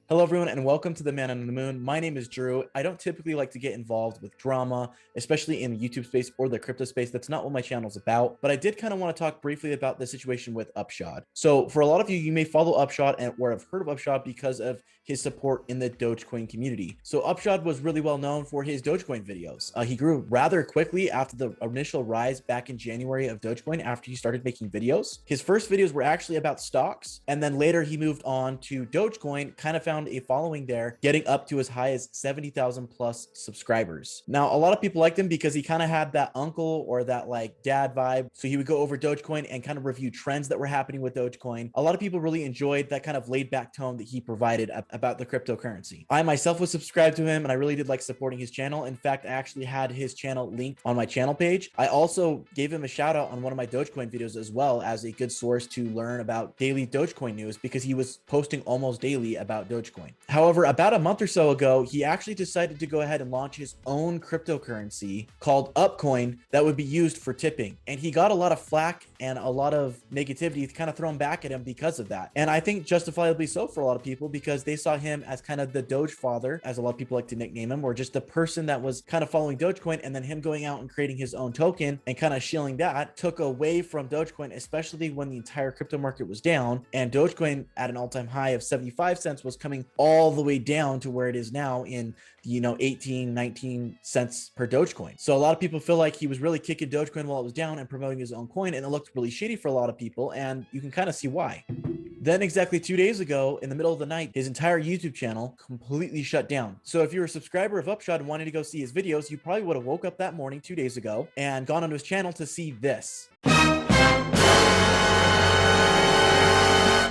Hello, everyone, and welcome to The Man on the Moon. My name is Drew. I don't typically like to get involved with drama, especially in the YouTube space or the crypto space. That's not what my channel is about. But I did kind of want to talk briefly about the situation with Upshod. So for a lot of you, you may follow Upshod or have heard of Upshod because of his support in the Dogecoin community. So Upshod was really well known for his Dogecoin videos. He grew rather quickly after the initial rise back in January of Dogecoin after he started making videos. His first videos were actually about stocks, and then later he moved on to Dogecoin, kind of found a following there, getting up to as high as 70,000 plus subscribers. Now, a lot of people liked him because he kind of had that uncle or that like dad vibe. So he would go over Dogecoin and kind of review trends that were happening with Dogecoin. A lot of people really enjoyed that kind of laid back tone that he provided about the cryptocurrency. I myself was subscribed to him and I really did like supporting his channel. In fact, I actually had his channel linked on my channel page. I also gave him a shout out on one of my Dogecoin videos as well as a good source to learn about daily Dogecoin news because he was posting almost daily about Dogecoin. However, about a month or so ago, he actually decided to go ahead and launch his own cryptocurrency called Upcoin that would be used for tipping. And he got a lot of flack and a lot of negativity kind of thrown back at him because of that. And I think justifiably so for a lot of people because they saw him as kind of the Doge father, as a lot of people like to nickname him, or just the person that was kind of following Dogecoin, and then him going out and creating his own token and kind of shilling that took away from Dogecoin, especially when the entire crypto market was down and Dogecoin at an all-time high of 75 cents was coming all the way down to where it is now in 18, 19 cents per Dogecoin. So a lot of people feel like he was really kicking Dogecoin while it was down and promoting his own coin, and it looked really shady for a lot of people, and you can kind of see why. Then exactly 2 days ago, in the middle of the night, his entire YouTube channel completely shut down. So if you're a subscriber of Upshod and wanted to go see his videos, you probably would have woke up that morning 2 days ago and gone onto his channel to see this,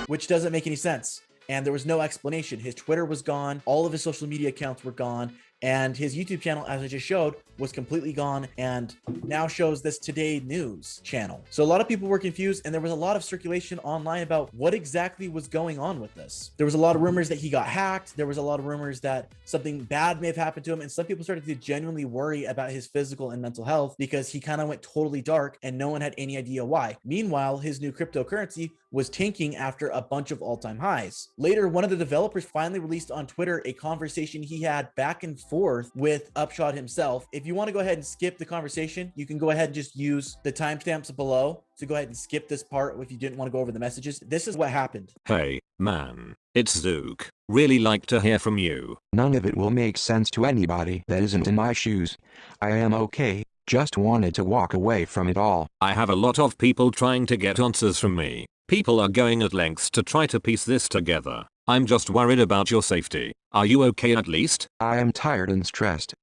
which doesn't make any sense. And there was no explanation. His Twitter was gone. All of his social media accounts were gone. And his YouTube channel, as I just showed, was completely gone and now shows this Today News channel. So a lot of people were confused and there was a lot of circulation online about what exactly was going on with this. There was a lot of rumors that he got hacked. There was a lot of rumors that something bad may have happened to him. And some people started to genuinely worry about his physical and mental health because he kind of went totally dark and no one had any idea why. Meanwhile, his new cryptocurrency was tanking after a bunch of all-time highs. Later, one of the developers finally released on Twitter a conversation he had back and forth with Upshod himself. If you want to go ahead and skip the conversation, you can go ahead and just use the timestamps below to go ahead and skip this part if you didn't want to go over the messages. This is what happened. Hey, man, it's Zeuk. Really like to hear from you. None of it will make sense to anybody that isn't in my shoes. I am okay, just wanted to walk away from it all. I have a lot of people trying to get answers from me. People are going at lengths to try to piece this together. I'm just worried about your safety. Are you okay at least? I am tired and stressed.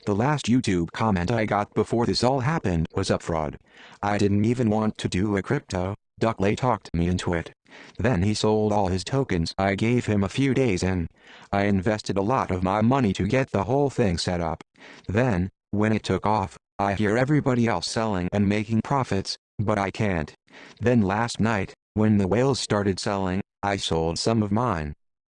The last YouTube comment I got before this all happened was Upshod. I didn't even want to do a crypto. Duckley talked me into it. Then he sold all his tokens. I gave him a few days and I invested a lot of my money to get the whole thing set up. Then, when it took off, I hear everybody else selling and making profits, but I can't. Then last night, when the whales started selling, I sold some of mine.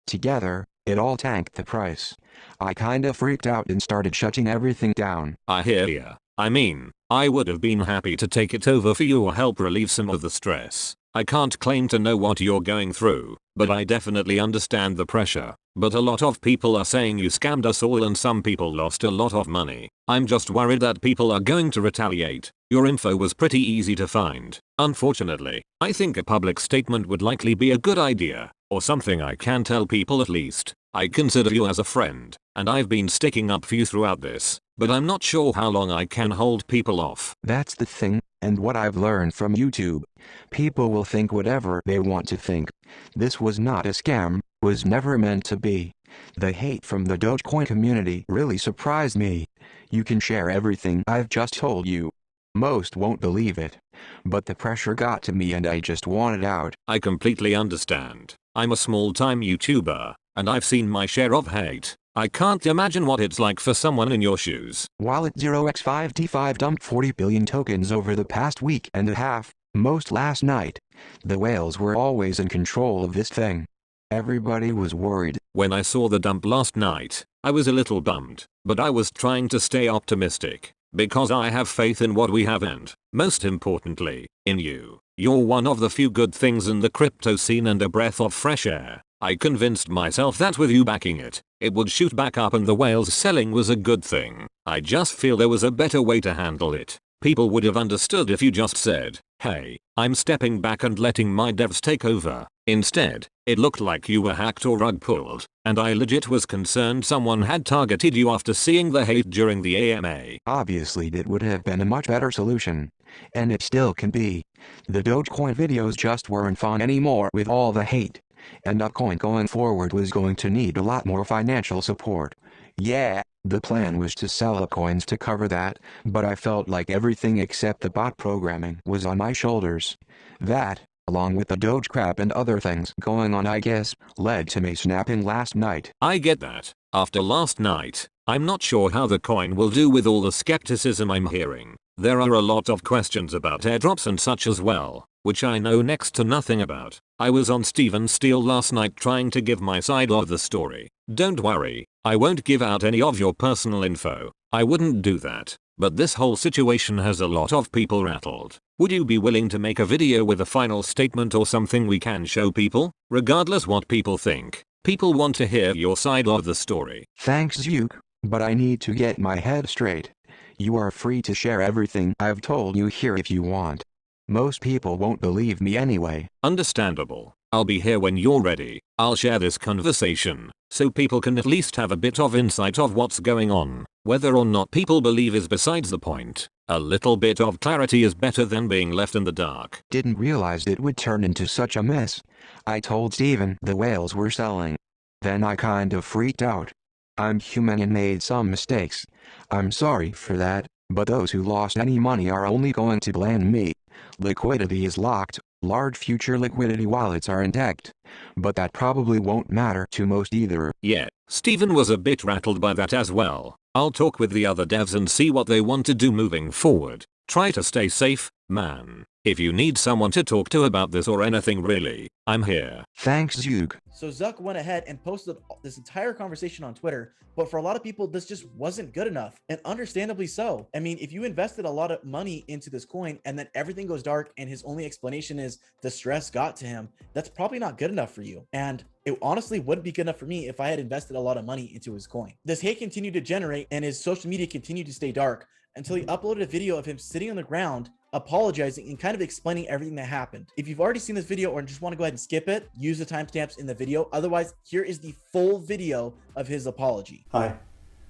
Together, it all tanked the price. I kinda freaked out and started shutting everything down. I hear ya. I mean, I would have been happy to take it over for you or help relieve some of the stress. I can't claim to know what you're going through, but I definitely understand the pressure. But a lot of people are saying you scammed us all and some people lost a lot of money. I'm just worried that people are going to retaliate. Your info was pretty easy to find. Unfortunately, I think a public statement would likely be a good idea, or something I can tell people at least. I consider you as a friend, and I've been sticking up for you throughout this, but I'm not sure how long I can hold people off. That's the thing, and what I've learned from YouTube. People will think whatever they want to think. This was not a scam, was never meant to be. The hate from the Dogecoin community really surprised me. You can share everything I've just told you. Most won't believe it. But the pressure got to me and I just wanted out. I completely understand. I'm a small-time YouTuber, and I've seen my share of hate. I can't imagine what it's like for someone in your shoes. Wallet 0x5T5 dumped 40 billion tokens over the past week and a half, most last night. The whales were always in control of this thing. Everybody was worried. When I saw the dump last night, I was a little bummed, but I was trying to stay optimistic. Because I have faith in what we have and, most importantly, in you. You're one of the few good things in the crypto scene and a breath of fresh air. I convinced myself that with you backing it, it would shoot back up and the whales selling was a good thing. I just feel there was a better way to handle it. People would have understood if you just said, hey, I'm stepping back and letting my devs take over. Instead, it looked like you were hacked or rug pulled, and I legit was concerned someone had targeted you after seeing the hate during the AMA. Obviously it would have been a much better solution. And it still can be. The Dogecoin videos just weren't fun anymore with all the hate. And Upcoin going forward was going to need a lot more financial support. Yeah, the plan was to sell Upcoins to cover that, but I felt like everything except the bot programming was on my shoulders. That, along with the Doge crap and other things going on, I guess, led to me snapping last night. I get that. After last night, I'm not sure how the coin will do with all the skepticism I'm hearing. There are a lot of questions about airdrops and such as well, which I know next to nothing about. I was on Steven Steele last night trying to give my side of the story. Don't worry, I won't give out any of your personal info. I wouldn't do that. But this whole situation has a lot of people rattled. Would you be willing to make a video with a final statement or something we can show people? Regardless what people think, people want to hear your side of the story. Thanks, Zeuk, but I need to get my head straight. You are free to share everything I've told you here if you want. Most people won't believe me anyway. Understandable. I'll be here when you're ready. I'll share this conversation, so people can at least have a bit of insight of what's going on. Whether or not people believe is besides the point. A little bit of clarity is better than being left in the dark. Didn't realize it would turn into such a mess. I told Steven the whales were selling. Then I kind of freaked out. I'm human and made some mistakes. I'm sorry for that, but those who lost any money are only going to blame me. Liquidity is locked, large future liquidity wallets are intact. But that probably won't matter to most either. Yeah, Steven was a bit rattled by that as well. I'll talk with the other devs and see what they want to do moving forward. Try to stay safe, man. If you need someone to talk to about this or anything really, I'm here. Thanks, Zeuk. So Zuck went ahead and posted this entire conversation on Twitter, but for a lot of people, this just wasn't good enough, and understandably so. I mean, if you invested a lot of money into this coin and then everything goes dark and his only explanation is the stress got to him, that's probably not good enough for you. And it honestly wouldn't be good enough for me if I had invested a lot of money into his coin. This hate continued to generate and his social media continued to stay dark until he uploaded a video of him sitting on the ground, apologizing and kind of explaining everything that happened. If you've already seen this video or just want to go ahead and skip it, use the timestamps in the video. Otherwise, here is the full video of his apology. Hi,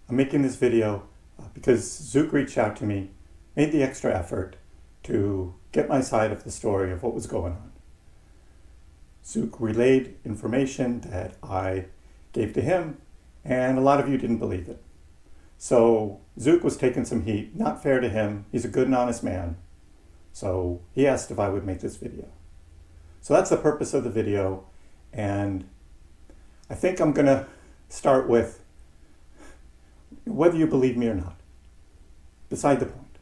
I'm making this video because Zeuk reached out to me, made the extra effort to get my side of the story of what was going on. Zeuk relayed information that I gave to him, and a lot of you didn't believe it. So Zeuk was taking some heat, not fair to him. He's a good and honest man. So he asked if I would make this video. So that's the purpose of the video. And I think I'm going to start with whether you believe me or not. Beside the point.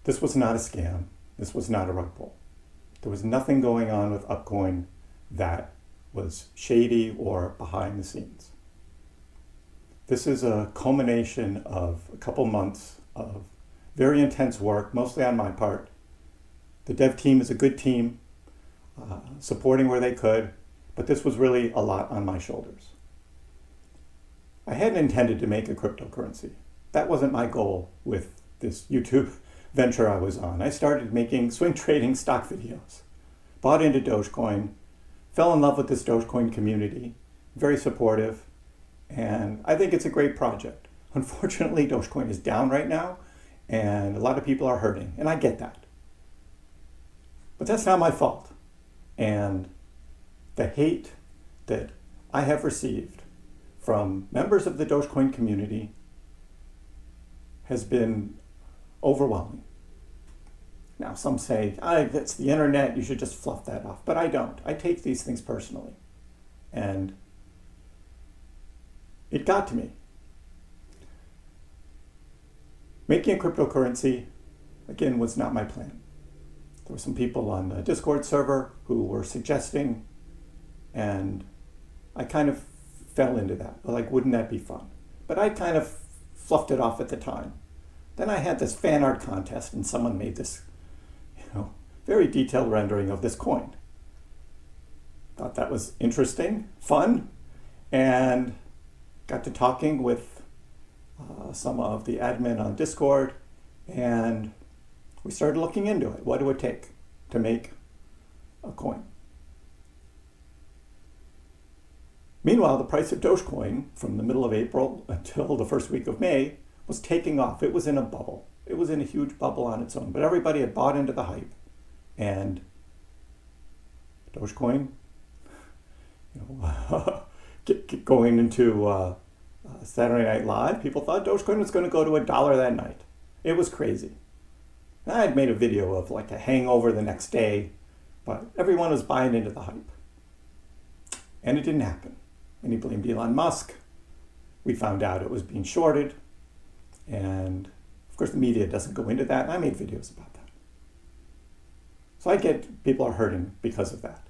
This was not a scam. This was not a rug pull. There was nothing going on with Upcoin that was shady or behind the scenes. This is a culmination of a couple months of very intense work, mostly on my part. The dev team is a good team, supporting where they could, but this was really a lot on my shoulders. I hadn't intended to make a cryptocurrency. That wasn't my goal with this YouTube venture I was on. I started making swing trading stock videos, bought into Dogecoin, fell in love with this Dogecoin community, very supportive, and I think it's a great project. Unfortunately, Dogecoin is down right now, and a lot of people are hurting, and I get that. But that's not my fault. And the hate that I have received from members of the Dogecoin community has been overwhelming. Now, some say, that's the internet, you should just fluff that off. But I don't. I take these things personally. And it got to me. Making a cryptocurrency, again, was not my plan. There were some people on the Discord server who were suggesting, and I kind of fell into that. Like, wouldn't that be fun? But I kind of fluffed it off at the time. Then I had this fan art contest, and someone made this, very detailed rendering of this coin. thought that was interesting, fun, and got to talking with some of the admin on Discord, and we started looking into it. What do it take to make a coin? Meanwhile, the price of Dogecoin from the middle of April until the first week of May was taking off. It was in a bubble. It was in a huge bubble on its own, but everybody had bought into the hype. And Dogecoin, going into Saturday Night Live, people thought Dogecoin was going to go to $1 that night. It was crazy. And I had made a video of like a hangover the next day, but everyone was buying into the hype. And it didn't happen. And he blamed Elon Musk. We found out it was being shorted. And of course the media doesn't go into that. And I made videos about that. So I get people are hurting because of that.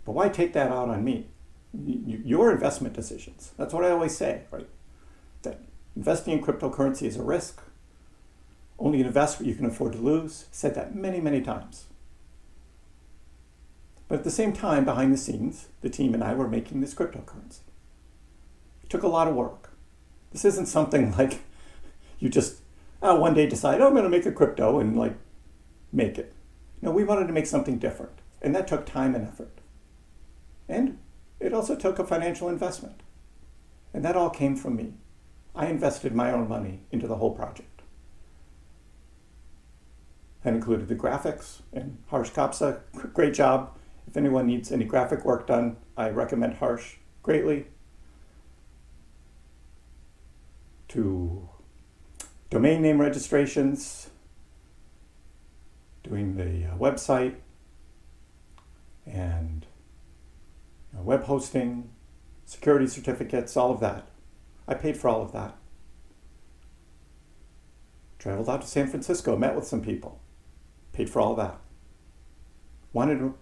But why take that out on me? Your investment decisions. That's what I always say, right? That investing in cryptocurrency is a risk. Only invest what you can afford to lose. Said that many, many times. But at the same time, behind the scenes, the team and I were making this cryptocurrency. It took a lot of work. This isn't something like you just one day decide, oh, I'm going to make a crypto and like make it. No, we wanted to make something different. And that took time and effort. And it also took a financial investment. And that all came from me. I invested my own money into the whole project. That included the graphics, and Harsh Kapsa, great job. If anyone needs any graphic work done, I recommend Harsh greatly. To domain name registrations, doing the website, and web hosting, security certificates, all of that. I paid for all of that. Traveled out to San Francisco, met with some people, paid for all of that. Wanted to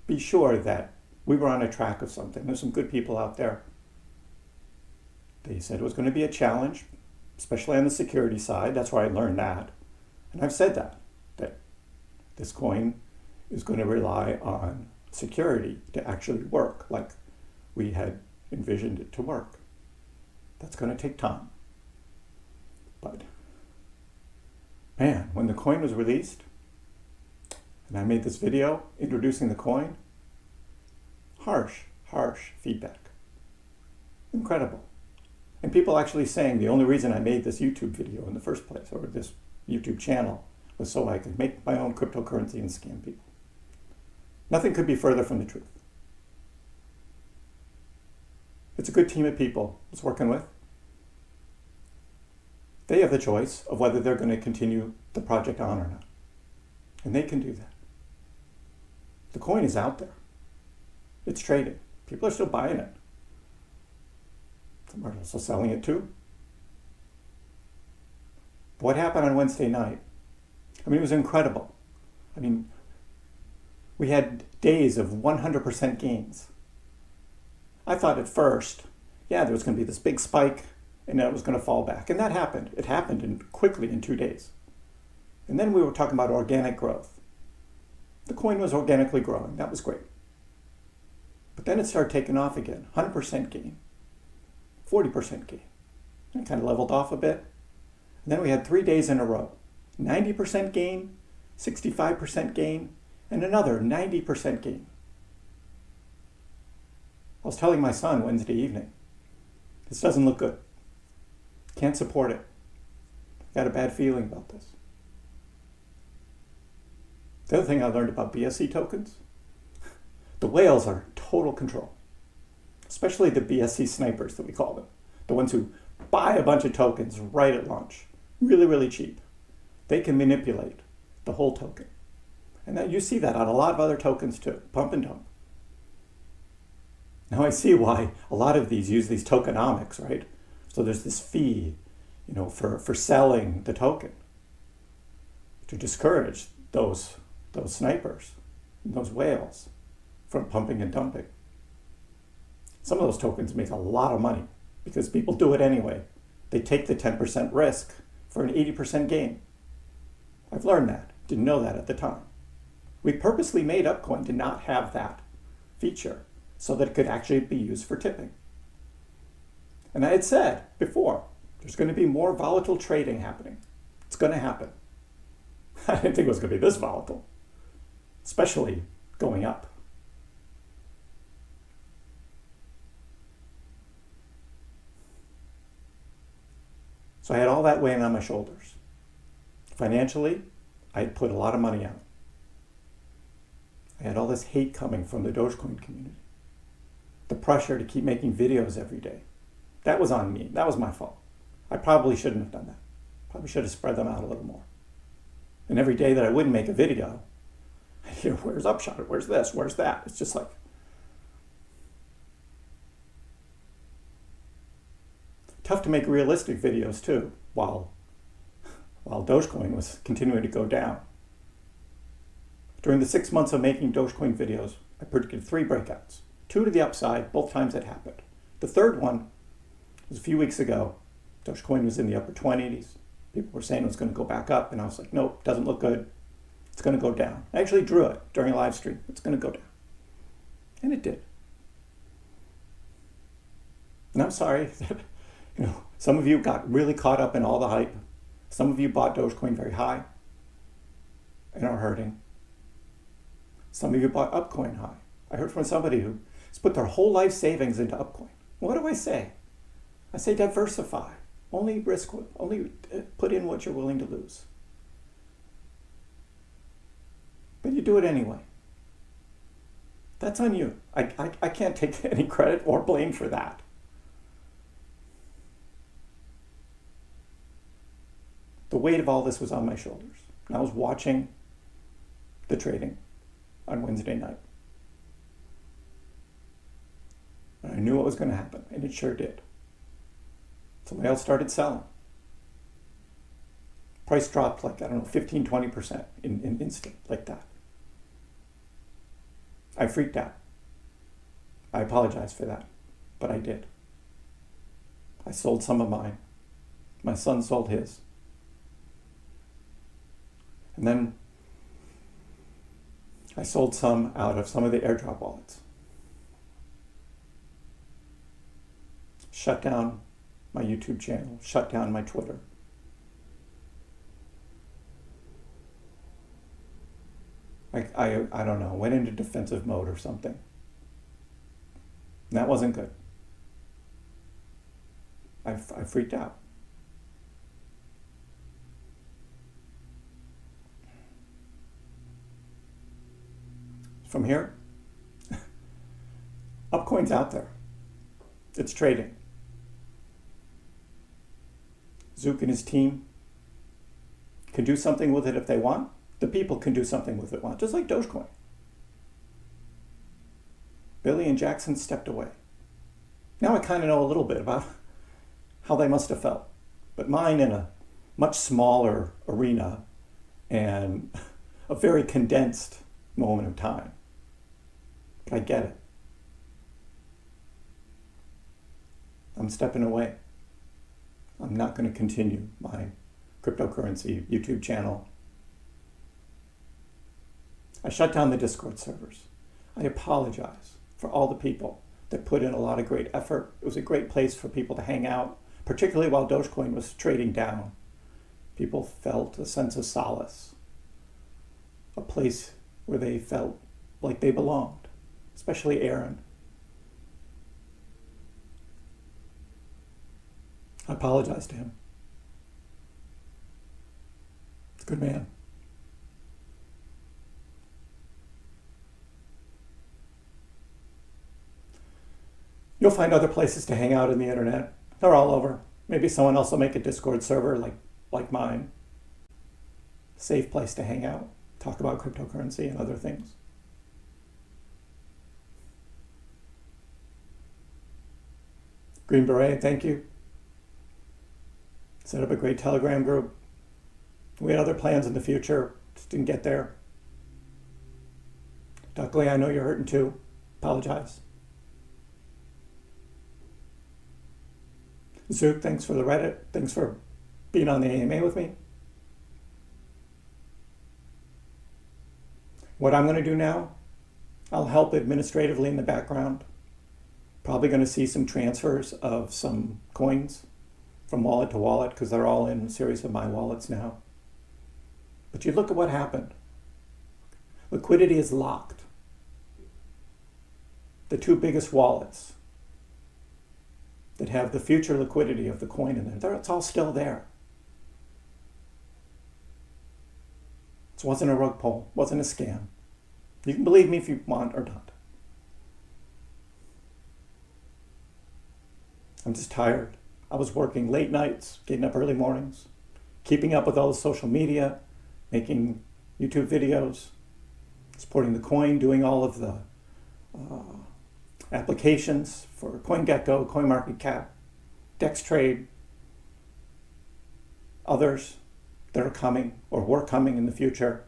be sure that we were on a track of something. There's some good people out there. They said it was going to be a challenge, especially on the security side. That's where I learned that. And I've said that this coin is going to rely on security to actually work like we had envisioned it to work. That's going to take time. But man, when the coin was released, and I made this video introducing the coin, harsh feedback. Incredible. And people actually saying the only reason I made this YouTube video in the first place, or this YouTube channel, was so I could make my own cryptocurrency and scam people. Nothing could be further from the truth. It's a good team of people I was working with. They have the choice of whether they're going to continue the project on or not. And they can do that. The coin is out there. It's traded. People are still buying it. Some are also selling it too. But what happened on Wednesday night? I mean, it was incredible. I mean, we had days of 100% gains. I thought at first, yeah, there was going to be this big spike and then it was going to fall back. And that happened. It happened quickly in 2 days. And then we were talking about organic growth. The coin was organically growing. That was great. But then it started taking off again. 100% gain. 40% gain. And it kind of leveled off a bit. And then we had 3 days in a row. 90% gain, 65% gain, and another 90% gain. I was telling my son Wednesday evening, this doesn't look good. Can't support it. Got a bad feeling about this. The other thing I learned about BSC tokens, the whales are total control, especially the BSC snipers that we call them, the ones who buy a bunch of tokens right at launch, really, really cheap. They can manipulate the whole token. And that, you see that on a lot of other tokens too, pump and dump. Now I see why a lot of these use these tokenomics, right? So there's this fee, for selling the token to discourage those snipers, those whales from pumping and dumping. Some of those tokens make a lot of money because people do it anyway. They take the 10% risk for an 80% gain. I've learned that. Didn't know that at the time. We purposely made Upcoin to not have that feature so that it could actually be used for tipping. And I had said before, there's going to be more volatile trading happening. It's going to happen. I didn't think it was going to be this volatile, especially going up. So I had all that weighing on my shoulders. Financially, I had put a lot of money out. I had all this hate coming from the Dogecoin community. The pressure to keep making videos every day. That was on me. That was my fault. I probably shouldn't have done that. Probably should have spread them out a little more. And every day that I wouldn't make a video, I'd hear, where's Upshod? Where's this? Where's that? It's just like, tough to make realistic videos too, while Dogecoin was continuing to go down. During the 6 months of making Dogecoin videos, I predicted 3 breakouts. 2 to the upside, both times it happened. The third one was a few weeks ago. Dogecoin was in the upper 20s. People were saying it was going to go back up, and I was like, nope, doesn't look good. It's going to go down. I actually drew it during a live stream. It's going to go down. And it did. And I'm sorry that, some of you got really caught up in all the hype. Some of you bought Dogecoin very high and are hurting. Some of you bought Upcoin high. I heard from somebody who has put their whole life savings into Upcoin. What do I say? I say diversify. Only put in what you're willing to lose. But you do it anyway. That's on you. I can't take any credit or blame for that. The weight of all this was on my shoulders. And I was watching the trading on Wednesday night. And I knew what was going to happen, and it sure did. Somebody else started selling. Price dropped like, 15, 20% in instant, like that. I freaked out. I apologize for that, but I did. I sold some of mine. My son sold his. And then I sold some out of some of the airdrop wallets. Shut down my YouTube channel, shut down my Twitter. I don't know, went into defensive mode or something. And that wasn't good. I freaked out. From here, Upcoin's out there. It's trading. Zeuk and his team can do something with it if they want. The people can do something with it, just like Dogecoin. Billy and Jackson stepped away. Now I kind of know a little bit about how they must have felt, but mine in a much smaller arena and a very condensed moment of time. But I get it. I'm stepping away. I'm not going to continue my cryptocurrency YouTube channel. I shut down the Discord servers. I apologize for all the people that put in a lot of great effort. It was a great place for people to hang out, particularly while Dogecoin was trading down. People felt a sense of solace, a place where they felt like they belonged, especially Aaron. I apologize to him. He's a good man. You'll find other places to hang out on the internet. They're all over. Maybe someone else will make a Discord server like mine. Safe place to hang out, talk about cryptocurrency and other things. Green Beret, thank you. Set up a great Telegram group. We had other plans in the future, just didn't get there. Duckley, I know you're hurting too. Apologize. Zook, thanks for the Reddit. Thanks for being on the AMA with me. What I'm going to do now, I'll help administratively in the background. Probably going to see some transfers of some coins from wallet to wallet because they're all in a series of my wallets now. But you look at what happened. Liquidity is locked. The two biggest wallets that have the future liquidity of the coin in there, it's all still there. It wasn't a rug pull, wasn't a scam. You can believe me if you want or not. I'm just tired. I was working late nights, getting up early mornings, keeping up with all the social media, making YouTube videos, supporting the coin, doing all of the applications for CoinGecko, CoinMarketCap, DexTrade, others that are coming or were coming in the future.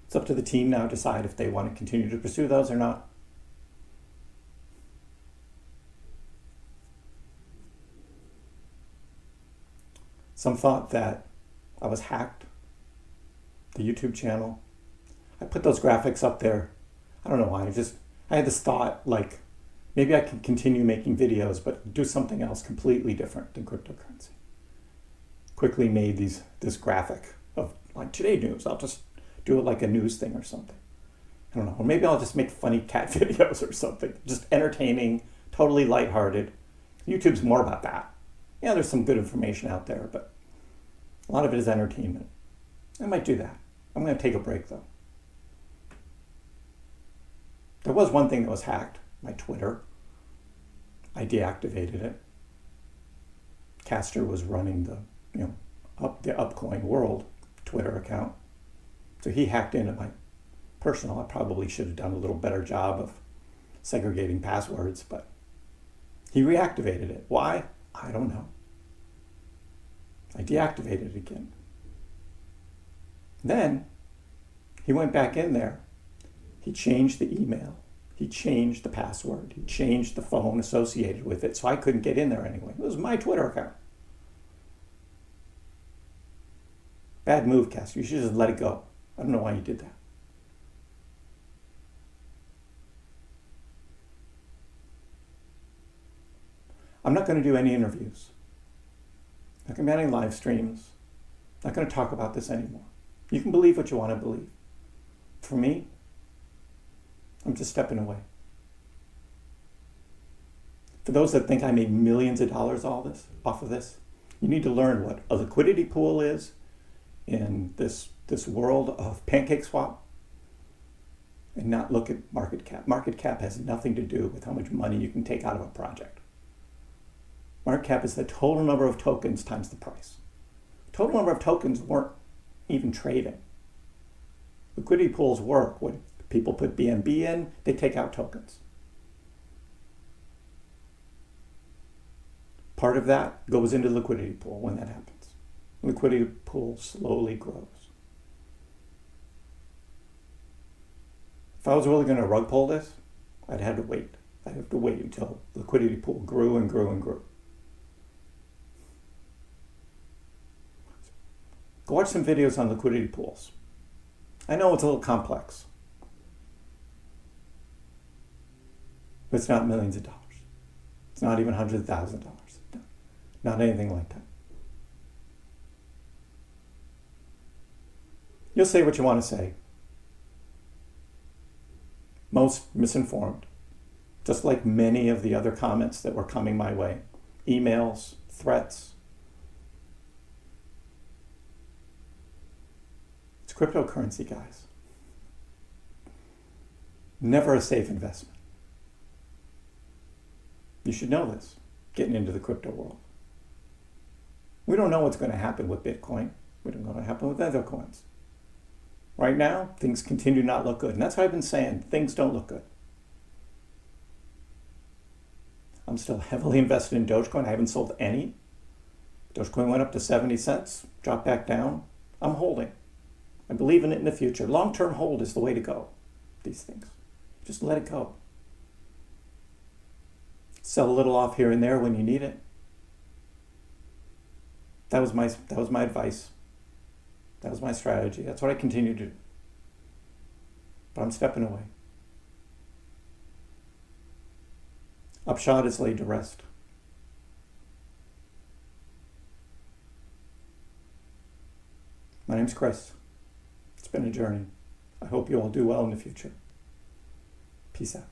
It's up to the team now to decide if they want to continue to pursue those or not. Some thought that I was hacked, the YouTube channel. I put those graphics up there. I don't know why. I had this thought, like, maybe I can continue making videos, but do something else completely different than cryptocurrency. Quickly made this graphic of like today news. I'll just do it like a news thing or something. I don't know. Or maybe I'll just make funny cat videos or something. Just entertaining, totally lighthearted. YouTube's more about that. Yeah, there's some good information out there, but a lot of it is entertainment. I might do that. I'm going to take a break though. There was one thing that was hacked, my Twitter. I deactivated it. Caster was running the Upcoin World Twitter account. So he hacked into my personal. I probably should have done a little better job of segregating passwords, but he reactivated it. Why? I don't know. I deactivated it again. Then he went back in there. He changed the email. He changed the password. He changed the phone associated with it, so I couldn't get in there anyway. It was my Twitter account. Bad move, Caster. You should just let it go. I don't know why you did that. I'm not going to do any interviews. Not going to be any live streams. Not going to talk about this anymore. You can believe what you want to believe. For me, I'm just stepping away. For those that think I made millions of dollars off of this, you need to learn what a liquidity pool is in this world of PancakeSwap and not look at market cap. Market cap has nothing to do with how much money you can take out of a project. Market cap is the total number of tokens times the price. Total number of tokens weren't even trading. Liquidity pools work when people put BNB in, they take out tokens. Part of that goes into the liquidity pool when that happens. Liquidity pool slowly grows. If I was really going to rug pull this, I'd have to wait. I'd have to wait until the liquidity pool grew and grew and grew. Go watch some videos on liquidity pools. I know it's a little complex, but it's not millions of dollars. It's not even hundreds of thousands of dollars. No, not anything like that. You'll say what you want to say. Most misinformed, just like many of the other comments that were coming my way. Emails, threats. It's cryptocurrency, guys. Never a safe investment. You should know this, getting into the crypto world. We don't know what's going to happen with Bitcoin. We don't know what's going to happen with other coins. Right now, things continue to not look good. And that's what I've been saying. Things don't look good. I'm still heavily invested in Dogecoin. I haven't sold any. Dogecoin went up to 70 cents, dropped back down. I'm holding. I believe in it in the future. Long-term hold is the way to go. These things. Just let it go. Sell a little off here and there when you need it. That was my advice. That was my strategy. That's what I continue to do. But I'm stepping away. Upshod is laid to rest. My name's Chris. It's been a journey. I hope you all do well in the future. Peace out.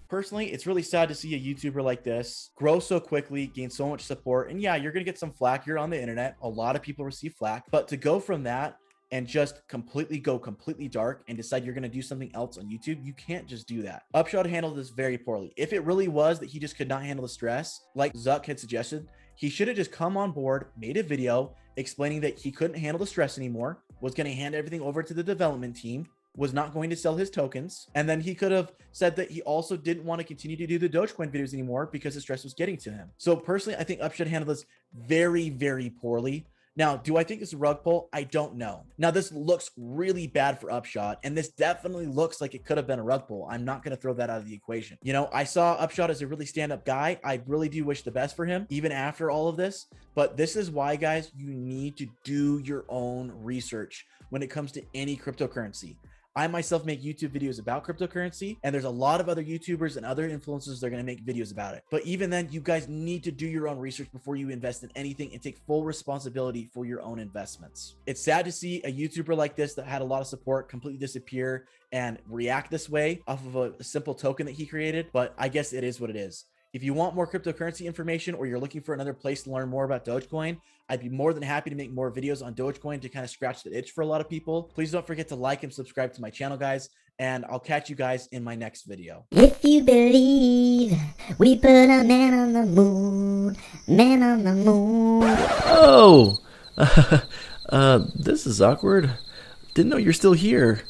Personally, it's really sad to see a YouTuber like this grow so quickly, gain so much support. And yeah, you're going to get some flack. You're on the internet. A lot of people receive flack. But to go from that and just go completely dark and decide you're going to do something else on YouTube, you can't just do that. Upshod handled this very poorly. If it really was that he just could not handle the stress, like Zuck had suggested, he should have just come on board, made a video explaining that he couldn't handle the stress anymore, was going to hand everything over to the development team, was not going to sell his tokens. And then he could have said that he also didn't want to continue to do the Dogecoin videos anymore because the stress was getting to him. So personally, I think Upshod handled this very, very poorly. Now, do I think it's a rug pull? I don't know. Now, this looks really bad for Upshod, and this definitely looks like it could have been a rug pull. I'm not going to throw that out of the equation. You know, I saw Upshod as a really stand-up guy. I really do wish the best for him, even after all of this. But this is why, guys, you need to do your own research when it comes to any cryptocurrency. I myself make YouTube videos about cryptocurrency, and there's a lot of other YouTubers and other influencers that are going to make videos about it. But even then, you guys need to do your own research before you invest in anything and take full responsibility for your own investments. It's sad to see a YouTuber like this that had a lot of support completely disappear and react this way off of a simple token that he created, but I guess it is what it is. If you want more cryptocurrency information or you're looking for another place to learn more about Dogecoin, I'd be more than happy to make more videos on Dogecoin to kind of scratch the itch for a lot of people. Please don't forget to like and subscribe to my channel, guys, and I'll catch you guys in my next video. If you believe we put a man on the moon, man on the moon. Oh, this is awkward. Didn't know you're still here.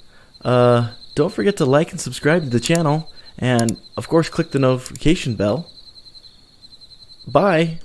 Don't forget to like and subscribe to the channel, and of course click the notification bell. Bye.